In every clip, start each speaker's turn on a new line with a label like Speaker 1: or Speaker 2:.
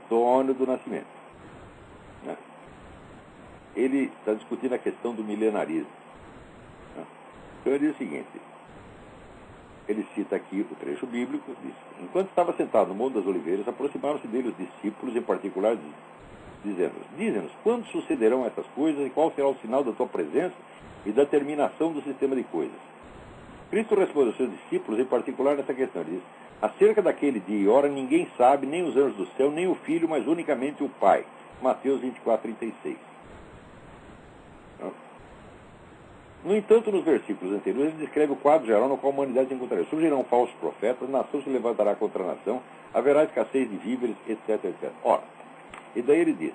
Speaker 1: Antônio do Nascimento. Né? Ele está discutindo a questão do milenarismo. Né? Então ele diz o seguinte, ele cita aqui o trecho bíblico, diz: enquanto estava sentado no Monte das Oliveiras, aproximaram-se dele os discípulos, em particular, dizendo-nos: dize-nos, quando sucederão essas coisas e qual será o sinal da tua presença e da terminação do sistema de coisas? Cristo responde aos seus discípulos, em particular nessa questão. Ele diz: acerca daquele dia e hora ninguém sabe, nem os anjos do céu, nem o Filho, mas unicamente o Pai. Mateus 24:36. No entanto, nos versículos anteriores, ele descreve o quadro geral no qual a humanidade se encontrará. Surgirão falsos profetas, nação se levantará contra a nação, haverá escassez de víveres, etc, etc. Ora, e daí ele diz: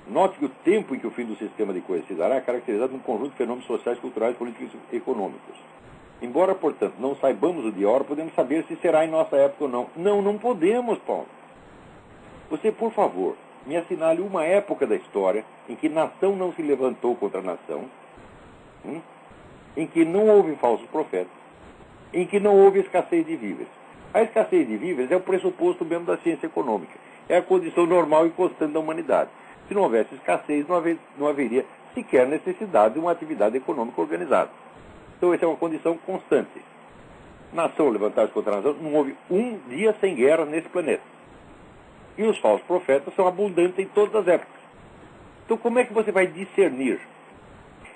Speaker 1: note que o tempo em que o fim do sistema de coisas se dará é caracterizado por um conjunto de fenômenos sociais, culturais, políticos e econômicos. Embora, portanto, não saibamos o dia e a hora, podemos saber se será em nossa época ou não. Não, não podemos, Paulo. Você, por favor, me assinale uma época da história em que nação não se levantou contra nação, em que não houve falsos profetas, em que não houve escassez de víveres. A escassez de víveres é o pressuposto mesmo da ciência econômica. É a condição normal e constante da humanidade. Se não houvesse escassez, não haveria sequer necessidade de uma atividade econômica organizada. Então, essa é uma condição constante. Nação levantar-se contra a nação, não houve um dia sem guerra nesse planeta. E os falsos profetas são abundantes em todas as épocas. Então, como é que você vai discernir?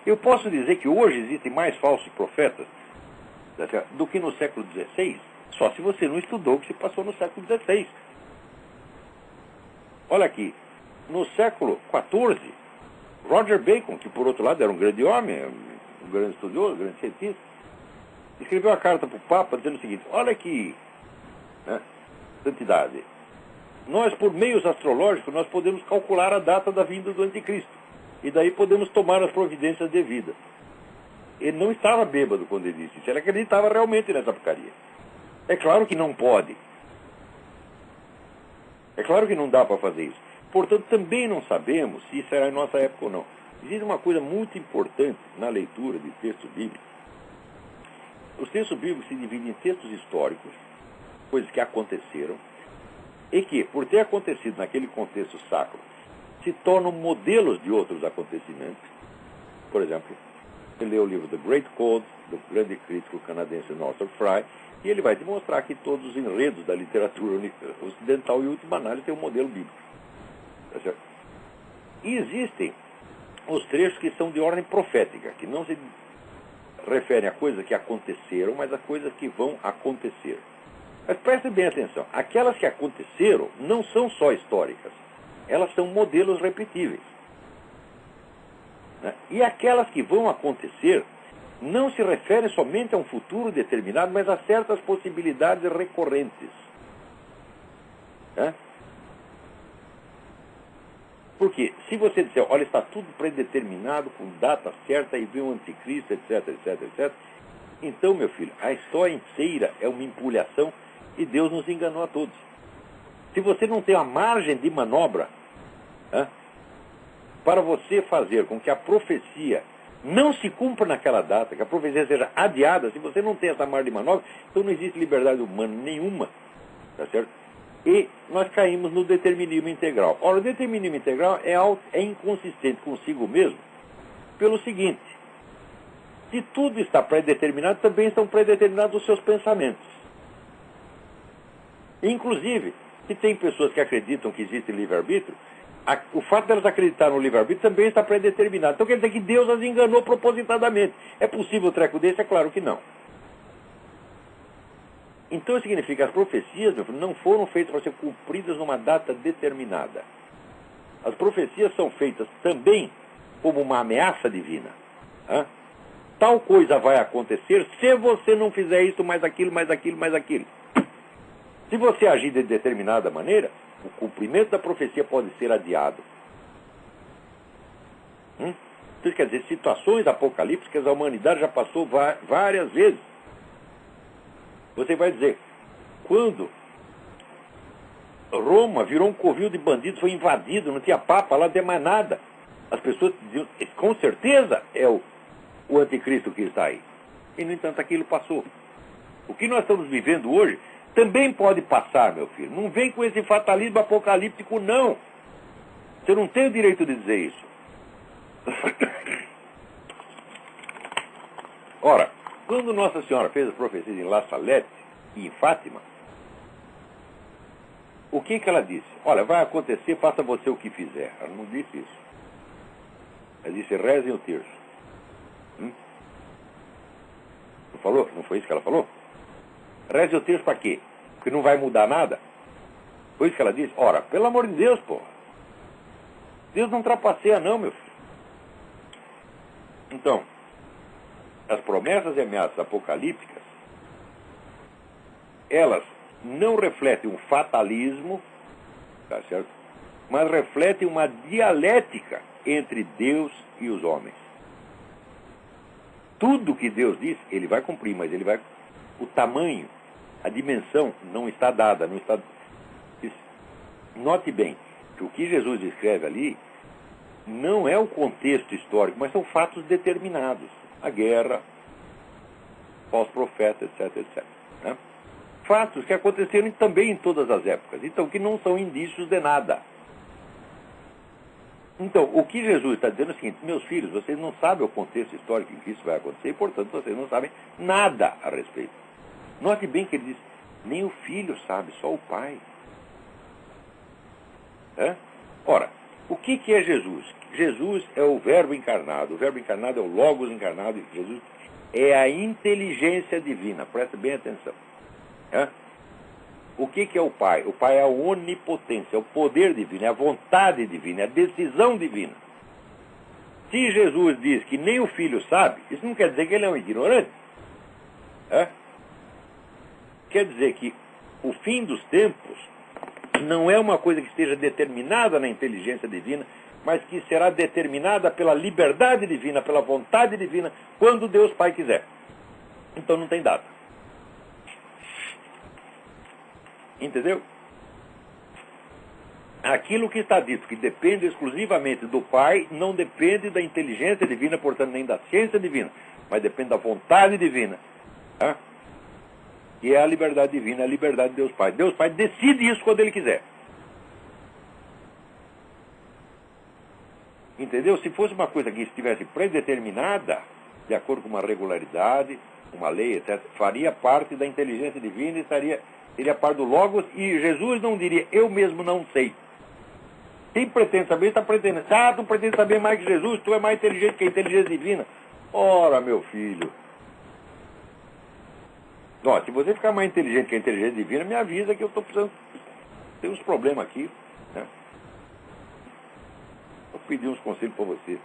Speaker 1: Eu posso dizer que hoje existem mais falsos profetas do que no século XVI, só se você não estudou o que se passou no século XVI. Olha aqui, no século XIV, Roger Bacon, que por outro lado era um grande homem, um grande estudioso, um grande cientista, escreveu uma carta para o Papa dizendo o seguinte: olha aqui, né, santidade, nós, por meios astrológicos, nós podemos calcular a data da vinda do anticristo. E daí podemos tomar as providências devidas. Ele não estava bêbado quando ele disse isso. Ele acreditava realmente nessa porcaria. É claro que não pode. É claro que não dá para fazer isso. Portanto, também não sabemos se será em nossa época ou não. Existe uma coisa muito importante na leitura de textos bíblicos. Os textos bíblicos se dividem em textos históricos, coisas que aconteceram, e que, por ter acontecido naquele contexto sacro, se tornam modelos de outros acontecimentos. Por exemplo, você lê o livro The Great Code, do grande crítico canadense Northrop Frye, e ele vai te mostrar que todos os enredos da literatura ocidental, em última análise, têm um modelo bíblico. Tá certo? E existem os trechos que são de ordem profética, que não se referem a coisas que aconteceram, mas a coisas que vão acontecer. Mas preste bem atenção, aquelas que aconteceram não são só históricas, elas são modelos repetíveis. Né? E aquelas que vão acontecer não se referem somente a um futuro determinado, mas a certas possibilidades recorrentes. Né? Porque se você disser, olha, está tudo predeterminado, com data certa, e vem o anticristo, etc, etc, etc, então, meu filho, a história inteira é uma empulhação e Deus nos enganou a todos. Se você não tem a margem de manobra, para você fazer com que a profecia não se cumpra naquela data, que a profecia seja adiada, se você não tem essa margem de manobra, então não existe liberdade humana nenhuma, tá certo? E nós caímos no determinismo integral. Ora, o determinismo integral é inconsistente consigo mesmo pelo seguinte: se tudo está predeterminado, também estão predeterminados os seus pensamentos. Inclusive, se tem pessoas que acreditam que existe livre-arbítrio, o fato delas acreditarem no livre-arbítrio também está predeterminado. Então quer dizer que Deus as enganou propositadamente. É possível um treco desse? É claro que não. Então significa que as profecias, meu filho, não foram feitas para ser cumpridas numa data determinada. As profecias são feitas também como uma ameaça divina. Tal coisa vai acontecer se você não fizer isso, mais aquilo, mais aquilo, mais aquilo. Se você agir de determinada maneira, o cumprimento da profecia pode ser adiado. Isso quer dizer, situações apocalípticas a humanidade já passou várias vezes. Você vai dizer, quando Roma virou um covil de bandidos, foi invadido, não tinha papa lá, não tinha mais nada. As pessoas diziam, com certeza é o anticristo que está aí. E, no entanto, aquilo passou. O que nós estamos vivendo hoje Também pode passar, meu filho. Não vem com esse fatalismo apocalíptico, não. Você não tem o direito de dizer isso. Ora, quando Nossa Senhora fez as profecias em La Salette e em Fátima, o que ela disse? Olha, vai acontecer, faça você o que fizer. Ela não disse isso. Ela disse, rezem o terço. Não falou? Não foi isso que ela falou? Reze o terço para quê? Porque não vai mudar nada? Foi isso que ela disse? Ora, pelo amor de Deus, porra. Deus não trapaceia não, meu filho. Então, as promessas e ameaças apocalípticas, elas não refletem um fatalismo, tá certo? Mas refletem uma dialética entre Deus e os homens. Tudo que Deus diz, ele vai cumprir, mas ele vai... O tamanho, a dimensão não está dada, não está... Note bem, que o que Jesus descreve ali não é o contexto histórico, mas são fatos determinados. A guerra, falsos profetas, etc, etc. Né? Fatos que aconteceram também em todas as épocas, então que não são indícios de nada. Então, o que Jesus está dizendo é o seguinte, meus filhos, vocês não sabem o contexto histórico em que isso vai acontecer, e, portanto, vocês não sabem nada a respeito. Note bem que ele diz, nem o filho sabe, só o pai. Ora, o que é Jesus? Jesus é o verbo encarnado é o Logos encarnado, e Jesus é a inteligência divina, presta bem atenção. O que é o Pai? O Pai é a onipotência, é o poder divino, é a vontade divina, é a decisão divina. Se Jesus diz que nem o Filho sabe, isso não quer dizer que ele é um ignorante. Quer dizer que o fim dos tempos não é uma coisa que esteja determinada na inteligência divina, mas que será determinada pela liberdade divina, pela vontade divina, quando Deus Pai quiser. Então não tem data. Entendeu? Aquilo que está dito, que depende exclusivamente do Pai, não depende da inteligência divina, portanto nem da ciência divina, mas depende da vontade divina. E é a liberdade divina, é a liberdade de Deus Pai. Deus Pai decide isso quando Ele quiser. Entendeu? Se fosse uma coisa que estivesse predeterminada, de acordo com uma regularidade, uma lei, etc., faria parte da inteligência divina e seria parte do Logos, e Jesus não diria, eu mesmo não sei. Quem pretende saber, está pretendendo. Tu pretende saber mais que Jesus, tu é mais inteligente que a inteligência divina. Ora, meu filho. Se você ficar mais inteligente que a inteligência divina, me avisa que eu estou precisando... Tem uns problemas aqui. Vou pedir uns conselhos para você.